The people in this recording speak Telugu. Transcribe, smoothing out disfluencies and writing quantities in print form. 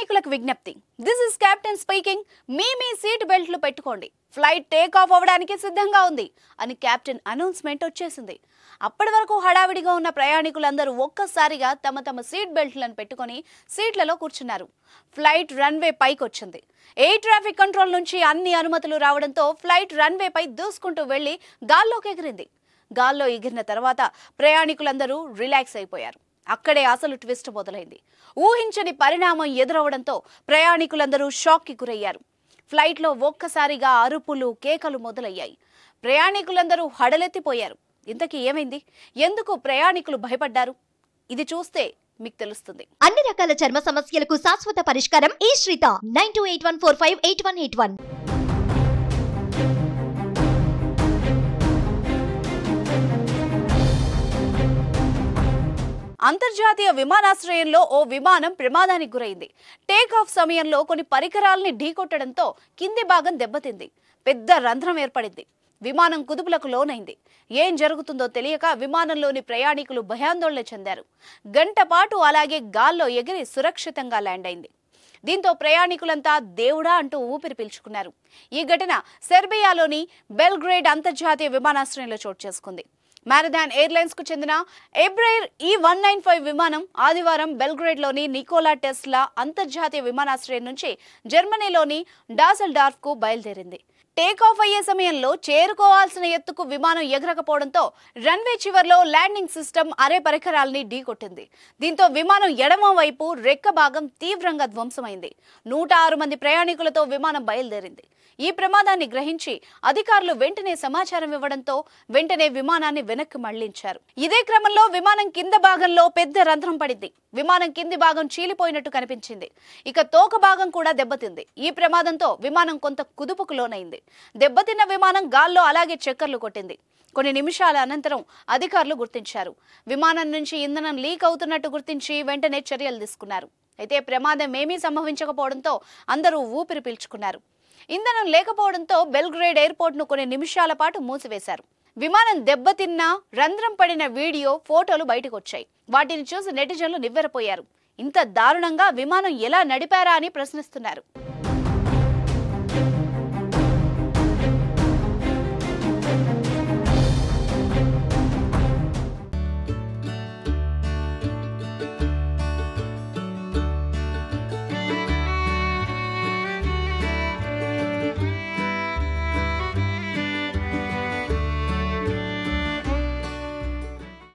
ప్రయాణికులకు విజ్ఞప్తి. This is captain speaking. మీ సీట్ బెల్ట్లు పెట్టుకోండి. ఫ్లైట్ టేక్ ఆఫ్ అవ్వడానికి సిద్ధంగా ఉంది అని కెప్టెన్ అనౌన్స్మెంట్ వచ్చేసింది. అప్పటి వరకు హడావిడిగా ఉన్న ప్రయాణికులందరూ ఒక్కసారిగా తమ సీట్ బెల్ట్లను పెట్టుకొని సీట్లలో కూర్చున్నారు. ఫ్లైట్ రన్వే పైకి వచ్చింది. ఎయిర్ ట్రాఫిక్ కంట్రోల్ నుంచి అన్ని అనుమతులు రావడంతో ఫ్లైట్ రన్వే పై దూసుకుంటూ వెళ్లి గాల్లోకి ఎగిరింది. గాల్లో ఎగిరిన తర్వాత ప్రయాణికులందరూ రిలాక్స్ అయిపోయారు. అక్కడే అసలు ట్విస్ట్ మొదలైంది. ఊహించని పరిణామం ఎదురవడంతో ప్రయాణికులందరూ షాక్కి గురయ్యారు. ఫ్లైట్లో ఒక్కసారిగా అరుపులు, కేకలు మొదలయ్యాయి. ప్రయాణికులందరూ హడలెత్తిపోయారు. ఇంతకీ ఏమైంది? ఎందుకు ప్రయాణికులు భయపడ్డారు? ఇది చూస్తే మీకు తెలుస్తుంది. అన్ని రకాల చర్మ సమస్యలకు శాశ్వత పరిష్కారం ఈ శ్రీత 9281458181. అంతర్జాతీయ విమానాశ్రయంలో ఓ విమానం ప్రమాదానికి గురైంది. టేక్ ఆఫ్ సమయంలో కొన్ని పరికరాల్ని ఢీకొట్టడంతో కింది భాగం దెబ్బతింది. పెద్ద రంధ్రం ఏర్పడింది. విమానం కుదుపులకు లోనైంది. ఏం జరుగుతుందో తెలియక విమానంలోని ప్రయాణికులు భయాందోళన చెందారు. గంట పాటు అలాగే గాల్లో ఎగిరి సురక్షితంగా ల్యాండ్ అయింది. దీంతో ప్రయాణికులంతా దేవుడా అంటూ ఊపిరి పీల్చుకున్నారు. ఈ ఘటన సెర్బియాలోని బెల్గ్రేడ్ అంతర్జాతీయ విమానాశ్రయంలో చోటు చేసుకుంది. మారథాన్ ఎయిర్లైన్స్ కు చెందిన ఎబ్రైర్ E195 విమానం ఆదివారం బెల్గ్రేడ్లోని నికోలా టెస్లా అంతర్జాతీయ విమానాశ్రయం నుంచి జర్మనీలోని డాసెల్డార్ఫ్ కు బయలుదేరింది. టేక్ ఆఫ్ అయ్యే సమయంలో చేరుకోవాల్సిన ఎత్తుకు విమానం ఎగరకపోవడంతో రన్వే చివర్లో ల్యాండింగ్ సిస్టమ్ అరే పరికరాల్ని ఢీకొట్టింది. దీంతో విమానం ఎడమ వైపు రెక్క భాగం తీవ్రంగా ధ్వంసమైంది. 106 మంది ప్రయాణికులతో విమానం బయలుదేరింది. ఈ ప్రమాదాన్ని గ్రహించి అధికారులు వెంటనే సమాచారం ఇవ్వడంతో వెంటనే విమానాన్ని వెనక్కి మళ్లించారు. ఇదే క్రమంలో విమానం కింద భాగంలో పెద్ద రంధ్రం పడింది. విమానం కింది భాగం చీలిపోయినట్టు కనిపించింది. ఇక తోక భాగం కూడా దెబ్బతింది. ఈ ప్రమాదంతో విమానం కొంత కుదుపుకు లోనైంది. దెబ్బతిన్న విమానం గాల్లో అలాగే చక్కర్లు కొట్టింది. కొన్ని నిమిషాల అనంతరం అధికారులు గుర్తించారు. విమానం నుంచి ఇంధనం లీక్ అవుతున్నట్టు గుర్తించి వెంటనే చర్యలు తీసుకున్నారు. అయితే ప్రమాదం ఏమీ సంభవించకపోవడంతో అందరూ ఊపిరి పీల్చుకున్నారు. ఇంధనం లేకపోవడంతో బెల్గ్రేడ్ ఎయిర్పోర్ట్ ను కొన్ని నిమిషాల పాటు మూసివేశారు. విమానం దెబ్బతిన్న రంధ్రం పడిన వీడియో, ఫోటోలు బయటకు వచ్చాయి. వాటిని చూసి నెటిజన్లు నివ్వెరపోయారు. ఇంత దారుణంగా విమానం ఎలా నడిపారా అని ప్రశ్నిస్తున్నారు.